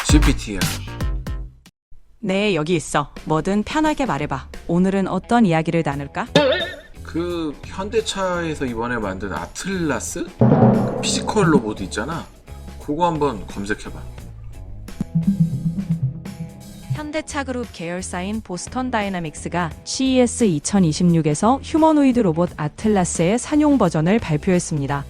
GPT야. 네, 여기 있어. 뭐든 편하게 말해봐. 오늘은 어떤 이야기를 나눌까? 그 현대차에서 이번에 만든 아틀라스? 그 피지컬 로봇 있잖아. 그거 한번 검색해봐. 현대차 그룹 계열사인 보스턴 다이나믹스가 CES 2026에서 휴머노이드 로봇 아틀라스의 상용 버전을 발표했습니다.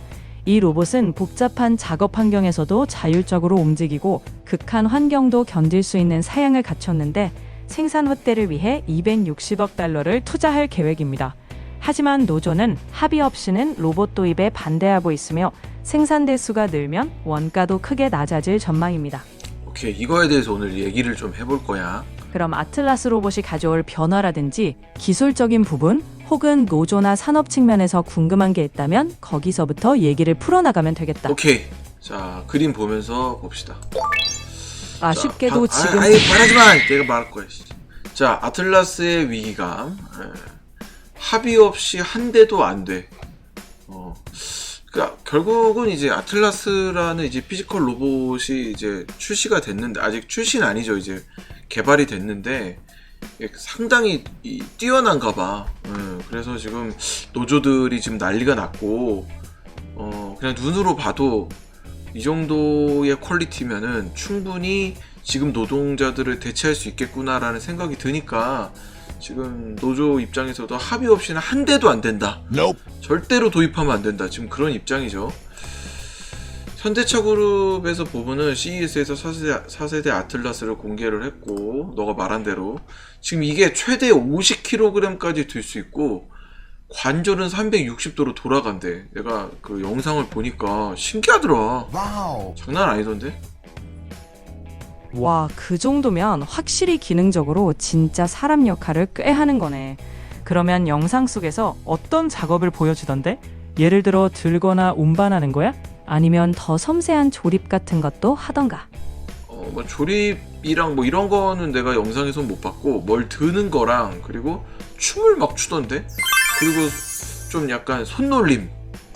이 로봇은 복잡한 작업 환경에서도 자율적으로 움직이고 극한 환경도 견딜 수 있는 사양을 갖췄는데 생산 확대를 위해 260억 달러를 투자할 계획입니다. 하지만 노조는 합의 없이는 로봇 도입에 반대하고 있으며 생산 대수가 늘면 원가도 크게 낮아질 전망입니다. 오케이, 이거에 대해서 오늘 얘기를 좀 해볼 거야. 그럼 아틀라스 로봇이 가져올 변화라든지 기술적인 부분 혹은 노조나 산업 측면에서 궁금한 게 있다면 거기서부터 얘기를 풀어나가면 되겠다. 오케이. 자, 그림 보면서 봅시다. 아쉽게도 지금 말하지 마. 내가 말할 거야. 자, 아틀라스의 위기감. 합의 없이 한 대도 안 돼. 그러니까 결국은 이제 아틀라스라는 이제 피지컬 로봇이 이제 출시가 됐는데, 아직 출시는 아니죠. 이제 개발이 됐는데 상당히 뛰어난가 봐. 그래서 지금 노조들이 지금 난리가 났고, 그냥 눈으로 봐도 이 정도의 퀄리티면은 충분히 지금 노동자들을 대체할 수 있겠구나라는 생각이 드니까 지금 노조 입장에서도 합의 없이는 한 대도 안 된다. Nope. 절대로 도입하면 안 된다. 지금 그런 입장이죠. 현대차 그룹에서 보면은 CES에서 4세대 아틀라스를 공개를 했고, 너가 말한 대로 지금 이게 최대 50kg까지 들 수 있고 관절은 360도로 돌아간대. 내가 그 영상을 보니까 신기하더라. Wow. 장난 아니던데? 와, 그 정도면 확실히 기능적으로 진짜 사람 역할을 꽤 하는 거네. 그러면 영상 속에서 어떤 작업을 보여주던데? 예를 들어 들거나 운반하는 거야? 아니면 더 섬세한 조립 같은 것도 하던가? 뭐 조립이랑 뭐 이런 거는 내가 영상에서 못 봤고, 뭘 드는 거랑 그리고 춤을 막 추던데? 그리고 좀 약간 손놀림,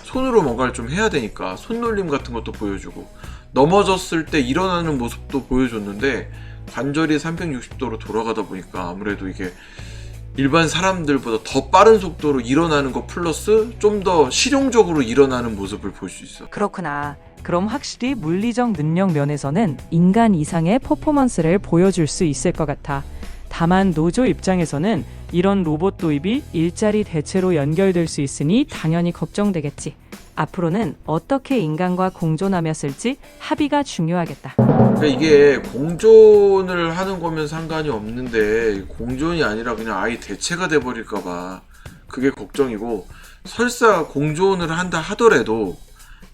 손으로 뭔가를 좀 해야 되니까 손놀림 같은 것도 보여주고, 넘어졌을 때 일어나는 모습도 보여줬는데 관절이 360도로 돌아가다 보니까 아무래도 이게 일반 사람들보다 더 빠른 속도로 일어나는 거 플러스 좀 더 실용적으로 일어나는 모습을 볼 수 있어. 그렇구나. 그럼 확실히 물리적 능력 면에서는 인간 이상의 퍼포먼스를 보여줄 수 있을 것 같아. 다만 노조 입장에서는 이런 로봇 도입이 일자리 대체로 연결될 수 있으니 당연히 걱정되겠지. 앞으로는 어떻게 인간과 공존하며 쓸지 합의가 중요하겠다. 그러니까 이게 공존을 하는 거면 상관이 없는데 공존이 아니라 그냥 아예 대체가 돼버릴까봐 그게 걱정이고, 설사 공존을 한다 하더라도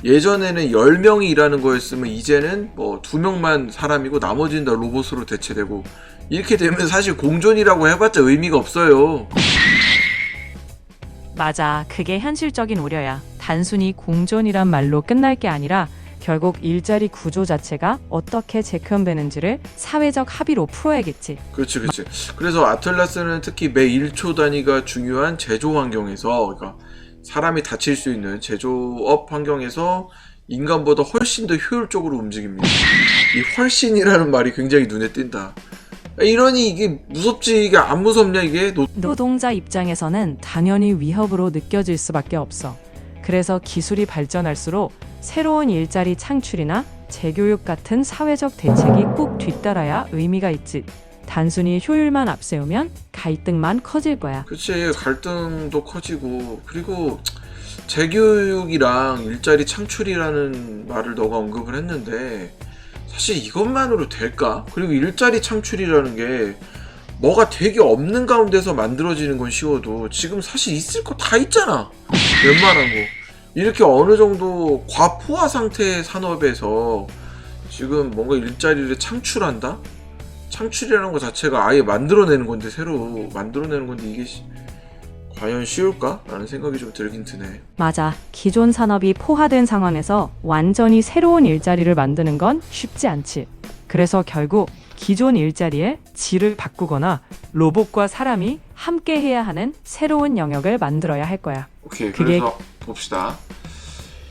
예전에는 10명이 일하는 거였으면 이제는 뭐 2명만 사람이고 나머지는 다 로봇으로 대체되고, 이렇게 되면 사실 공존이라고 해봤자 의미가 없어요. 맞아. 그게 현실적인 우려야. 단순히 공존이란 말로 끝날 게 아니라 결국 일자리 구조 자체가 어떻게 재편되는지를 사회적 합의로 풀어야겠지. 그렇지. 그래서 아틀라스는 특히 매 1초 단위가 중요한 제조 환경에서, 그러니까 사람이 다칠 수 있는 제조업 환경에서 인간보다 훨씬 더 효율적으로 움직입니다. 이 훨씬이라는 말이 굉장히 눈에 띈다. 이러니 이게 무섭지? 이게 안 무섭냐 이게? 노동자 입장에서는 당연히 위협으로 느껴질 수밖에 없어. 그래서 기술이 발전할수록 새로운 일자리 창출이나 재교육 같은 사회적 대책이 꼭 뒤따라야 의미가 있지. 단순히 효율만 앞세우면 갈등만 커질 거야. 그치, 갈등도 커지고, 그리고 재교육이랑 일자리 창출이라는 말을 너가 언급을 했는데 사실 이것만으로 될까? 그리고 일자리 창출이라는 게 뭐가 되게 없는 가운데서 만들어지는 건 쉬워도 지금 사실 있을 거 다 있잖아. 웬만한 거. 이렇게 어느 정도 과포화 상태의 산업에서 지금 뭔가 일자리를 창출한다? 창출이라는 것 자체가 아예 만들어내는 건데, 새로 만들어내는 건데 이게 과연 쉬울까? 라는 생각이 좀 들긴 드네. 맞아. 기존 산업이 포화된 상황에서 완전히 새로운 일자리를 만드는 건 쉽지 않지. 그래서 결국 기존 일자리의 질을 바꾸거나 로봇과 사람이 함께 해야 하는 새로운 영역을 만들어야 할 거야. 오케이, 그게- 그래서 봅시다.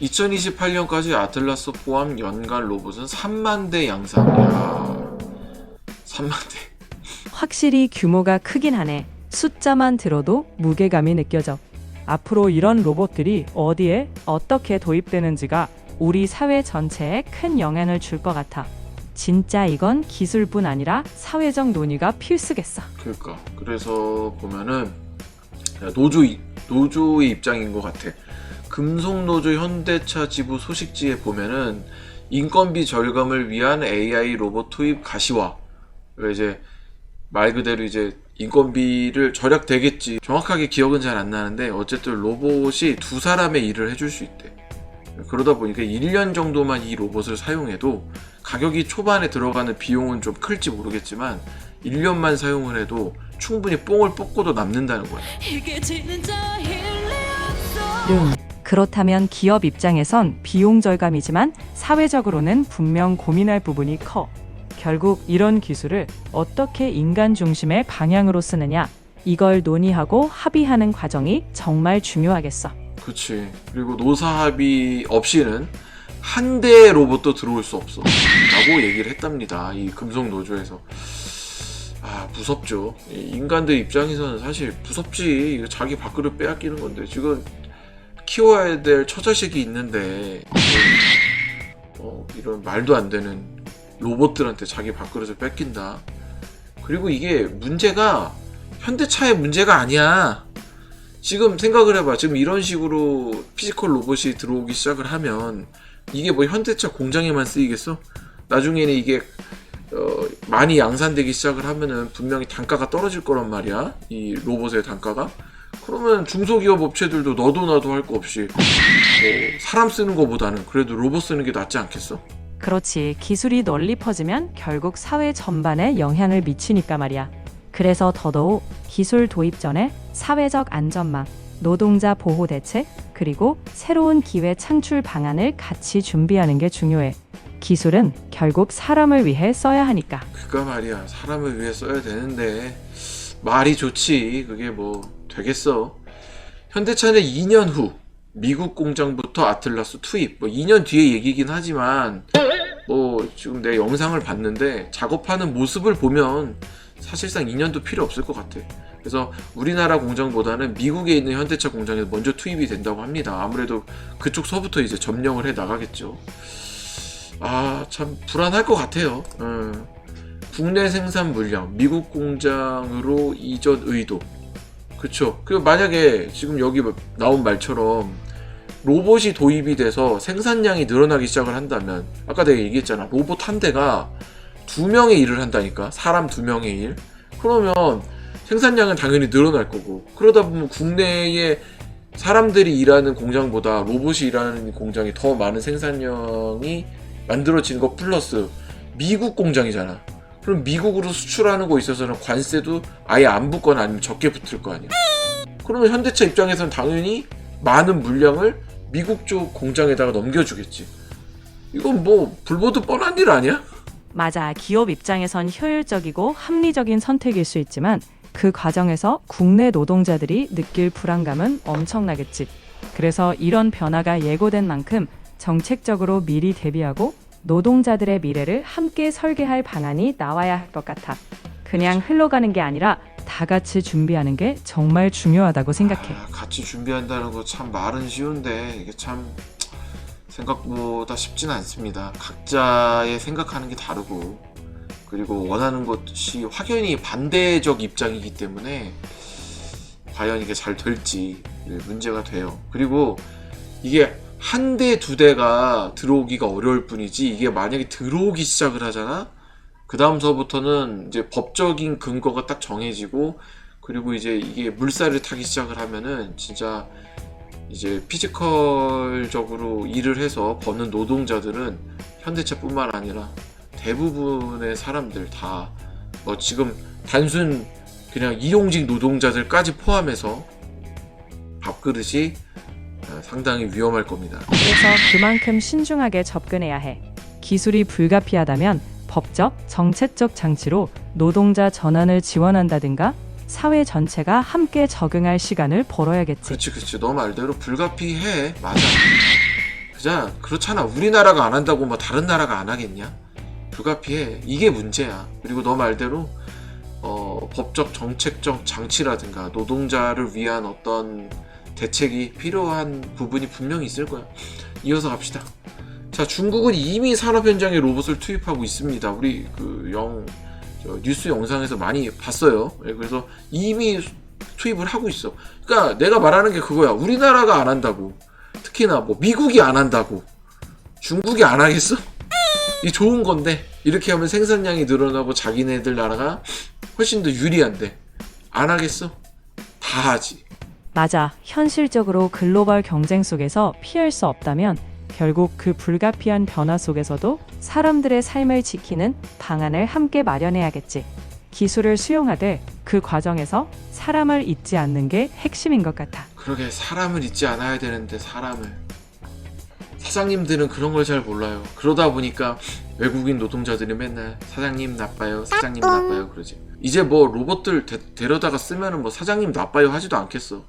2028년까지 아틀라스 포함 연간 로봇은 3만 대 양산. 야, 3만 대. 확실히 규모가 크긴 하네. 숫자만 들어도 무게감이 느껴져. 앞으로 이런 로봇들이 어디에 어떻게 도입되는지가 우리 사회 전체에 큰 영향을 줄 것 같아. 진짜 이건 기술뿐 아니라 사회적 논의가 필수겠어. 그러니까 그래서 보면은 노조의 입장인 것 같아. 금속노조 현대차 지부 소식지에 보면은 인건비 절감을 위한 AI 로봇 투입 가시화. 이제 말 그대로 이제 인건비를 절약되겠지. 정확하게 기억은 잘 안 나는데 어쨌든 로봇이 두 사람의 일을 해줄 수 있대. 그러다 보니까 1년 정도만 이 로봇을 사용해도 가격이 초반에 들어가는 비용은 좀 클지 모르겠지만 1년만 사용을 해도 충분히 뽕을 뽑고도 남는다는 거야. 그렇다면 기업 입장에선 비용 절감이지만 사회적으로는 분명 고민할 부분이 커. 결국 이런 기술을 어떻게 인간 중심의 방향으로 쓰느냐, 이걸 논의하고 합의하는 과정이 정말 중요하겠어. 그치. 그리고 노사 합의 없이는 한 대의 로봇도 들어올 수 없어 라고 얘기를 했답니다. 이 금속노조에서. 아, 무섭죠. 이 인간들 입장에서는 사실 무섭지. 이거 자기 밥그릇 빼앗기는 건데 지금 키워야 될 처자식이 있는데 이런 말도 안 되는 로봇들한테 자기 밥그릇을 뺏긴다. 그리고 이게 문제가 현대차의 문제가 아니야. 지금 생각을 해봐. 지금 이런 식으로 피지컬 로봇이 들어오기 시작을 하면 이게 뭐 현대차 공장에만 쓰이겠어? 나중에는 이게 많이 양산되기 시작을 하면은 분명히 단가가 떨어질 거란 말이야. 이 로봇의 단가가. 그러면 중소기업 업체들도 너도 나도 할 거 없이 뭐 사람 쓰는 거보다는 그래도 로봇 쓰는 게 낫지 않겠어? 그렇지. 기술이 널리 퍼지면 결국 사회 전반에 영향을 미치니까 말이야. 그래서 더더욱 기술 도입 전에 사회적 안전망, 노동자 보호 대책, 그리고 새로운 기회 창출 방안을 같이 준비하는 게 중요해. 기술은 결국 사람을 위해 써야 하니까. 그니까 말이야. 사람을 위해 써야 되는데 말이 좋지. 그게 뭐 되겠어. 현대차는 2년 후 미국 공장부터 아틀라스 투입. 뭐 2년 뒤에 얘기긴 하지만 뭐 지금 내 영상을 봤는데 작업하는 모습을 보면 사실상 2년도 필요 없을 것 같아. 그래서 우리나라 공장보다는 미국에 있는 현대차 공장에 먼저 투입이 된다고 합니다. 아무래도 그쪽서부터 이제 점령을 해 나가겠죠. 아, 참 불안할 것 같아요. 국내 생산 물량 미국 공장으로 이전 의도. 그쵸. 그 만약에 지금 여기 나온 말처럼 로봇이 도입이 돼서 생산량이 늘어나기 시작을 한다면, 아까 내가 얘기했잖아. 로봇 한 대가 2명의 일을 한다니까. 사람 2명의 일. 그러면 생산량은 당연히 늘어날 거고, 그러다 보면 국내에 사람들이 일하는 공장보다 로봇이 일하는 공장이 더 많은 생산량이 만들어지는 거 플러스 미국 공장이잖아. 그럼 미국으로 수출하는 거 있어서는 관세도 아예 안 붙거나 아니면 적게 붙을 거 아니야. 그러면 현대차 입장에서는 당연히 많은 물량을 미국 쪽 공장에다가 넘겨주겠지. 이건 뭐 불보듯 뻔한 일 아니야? 맞아. 기업 입장에선 효율적이고 합리적인 선택일 수 있지만 그 과정에서 국내 노동자들이 느낄 불안감은 엄청나겠지. 그래서 이런 변화가 예고된 만큼 정책적으로 미리 대비하고 노동자들의 미래를 함께 설계할 방안이 나와야 할 것 같아. 그냥 흘러가는 게 아니라 다 같이 준비하는 게 정말 중요하다고 생각해. 같이 준비한다는 거 참 말은 쉬운데 이게 참 생각보다 쉽진 않습니다. 각자의 생각하는 게 다르고, 그리고 원하는 것이 확연히 반대적 입장이기 때문에 과연 이게 잘 될지 문제가 돼요. 그리고 이게 한 대, 두 대가 들어오기가 어려울 뿐이지, 이게 만약에 들어오기 시작을 하잖아? 그 다음서부터는 이제 법적인 근거가 딱 정해지고, 그리고 이제 이게 물살을 타기 시작을 하면은 진짜 이제 피지컬적으로 일을 해서 버는 노동자들은 현대차뿐만 아니라 대부분의 사람들 다 뭐 지금 단순 그냥 이용직 노동자들까지 포함해서 밥그릇이 상당히 위험할 겁니다. 그래서 그만큼 신중하게 접근해야 해. 기술이 불가피하다면 법적, 정책적 장치로 노동자 전환을 지원한다든가 사회 전체가 함께 적응할 시간을 벌어야겠지. 그렇지. 너 말대로 불가피해. 맞아. 그렇잖아. 우리나라가 안 한다고 뭐 다른 나라가 안 하겠냐? 불가피해. 이게 문제야. 그리고 너 말대로 법적 정책적 장치라든가 노동자를 위한 어떤 대책이 필요한 부분이 분명히 있을 거야. 이어서 갑시다. 자, 중국은 이미 산업 현장에 로봇을 투입하고 있습니다. 우리 뉴스 영상에서 많이 봤어요. 그래서 이미 투입을 하고 있어. 그러니까 내가 말하는 게 그거야. 우리나라가 안 한다고. 특히나 뭐 미국이 안 한다고. 중국이 안 하겠어? 이 좋은 건데 이렇게 하면 생산량이 늘어나고 자기네들 나라가 훨씬 더 유리한데 안 하겠어? 다 하지. 맞아. 현실적으로 글로벌 경쟁 속에서 피할 수 없다면 결국 그 불가피한 변화 속에서도 사람들의 삶을 지키는 방안을 함께 마련해야겠지. 기술을 수용하되 그 과정에서 사람을 잊지 않는 게 핵심인 것 같아. 그러게 사람을 잊지 않아야 되는데 사장님들은 그런 걸 잘 몰라요. 그러다 보니까 외국인 노동자들이 맨날 사장님 나빠요, 사장님 나빠요 그러지. 이제 뭐 로봇들 데려다가 쓰면은 뭐 사장님 나빠요 하지도 않겠어.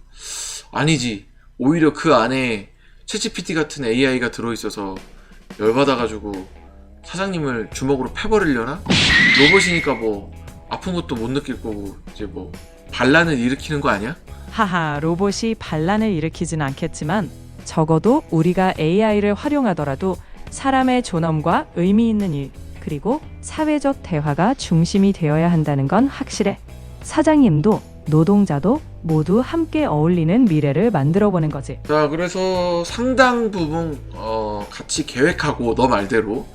아니지. 오히려 그 안에 챗GPT 같은 AI가 들어있어서 열받아가지고 사장님을 주먹으로 패버리려나? 로봇이니까 뭐 아픈 것도 못 느낄 거고 이제 뭐 반란을 일으키는 거 아니야? 하하, 로봇이 반란을 일으키진 않겠지만 적어도 우리가 AI를 활용하더라도 사람의 존엄과 의미 있는 일, 그리고 사회적 대화가 중심이 되어야 한다는 건 확실해. 사장님도 노동자도 모두 함께 어울리는 미래를 만들어보는 거지. 자, 그래서 상당 부분 같이 계획하고 너 말대로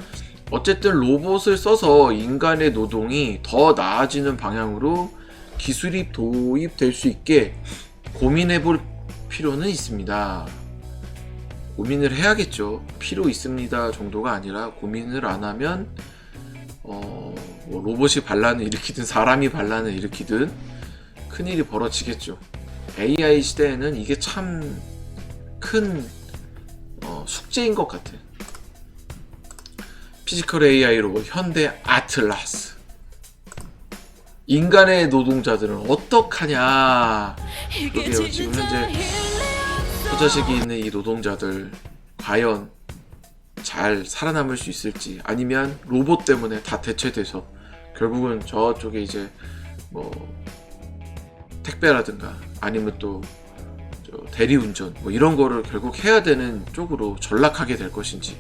어쨌든 로봇을 써서 인간의 노동이 더 나아지는 방향으로 기술이 도입될 수 있게 고민해 볼 필요는 있습니다. 고민을 해야겠죠. 필요 있습니다 정도가 아니라 고민을 안 하면 뭐 로봇이 반란을 일으키든 사람이 반란을 일으키든 큰일이 벌어지겠죠. AI 시대에는 이게 참 큰 숙제인 것 같아. 피지컬 AI 로봇 현대 아틀라스. 인간의 노동자들은 어떡하냐. 그러게요. 지금 현재 소자식이 있는 이 노동자들 과연 잘 살아남을 수 있을지, 아니면 로봇 때문에 다 대체돼서 결국은 저쪽에 이제 뭐 택배라든가 아니면 또 대리운전 뭐 이런 거를 결국 해야 되는 쪽으로 전락하게 될 것인지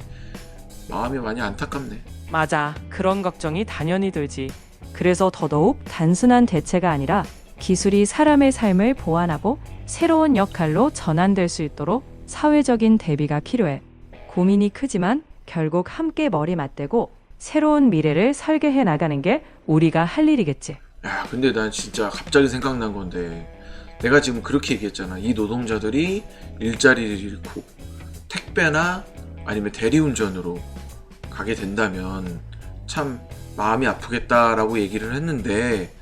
마음이 많이 안타깝네. 맞아. 그런 걱정이 당연히 들지. 그래서 더더욱 단순한 대체가 아니라 기술이 사람의 삶을 보완하고 새로운 역할로 전환될 수 있도록 사회적인 대비가 필요해. 고민이 크지만 결국 함께 머리 맞대고 새로운 미래를 설계해 나가는 게 우리가 할 일이겠지. 야, 근데 난 진짜 갑자기 생각난 건데, 내가 지금 그렇게 얘기했잖아. 이 노동자들이 일자리를 잃고 택배나 아니면 대리운전으로 가게 된다면 참 마음이 아프겠다라고 얘기를 했는데,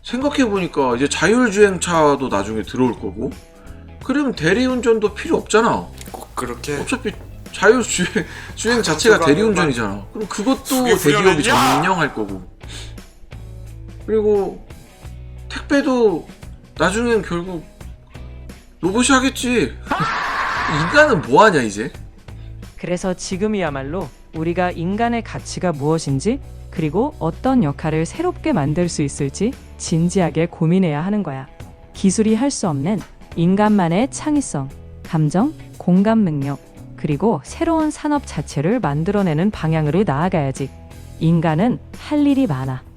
생각해보니까 이제 자율주행차도 나중에 들어올 거고, 그럼 대리운전도 필요 없잖아. 꼭 그렇게 어차피 자율주행 자체가 대리운전이잖아. 그럼 그것도 대기업이 점령할 거고, 그리고 택배도 나중엔 결국 로봇이 하겠지. 인간은 뭐하냐 이제. 그래서 지금이야말로 우리가 인간의 가치가 무엇인지, 그리고 어떤 역할을 새롭게 만들 수 있을지 진지하게 고민해야 하는 거야. 기술이 할 수 없는 인간만의 창의성, 감정, 공감 능력, 그리고 새로운 산업 자체를 만들어내는 방향으로 나아가야지. 인간은 할 일이 많아.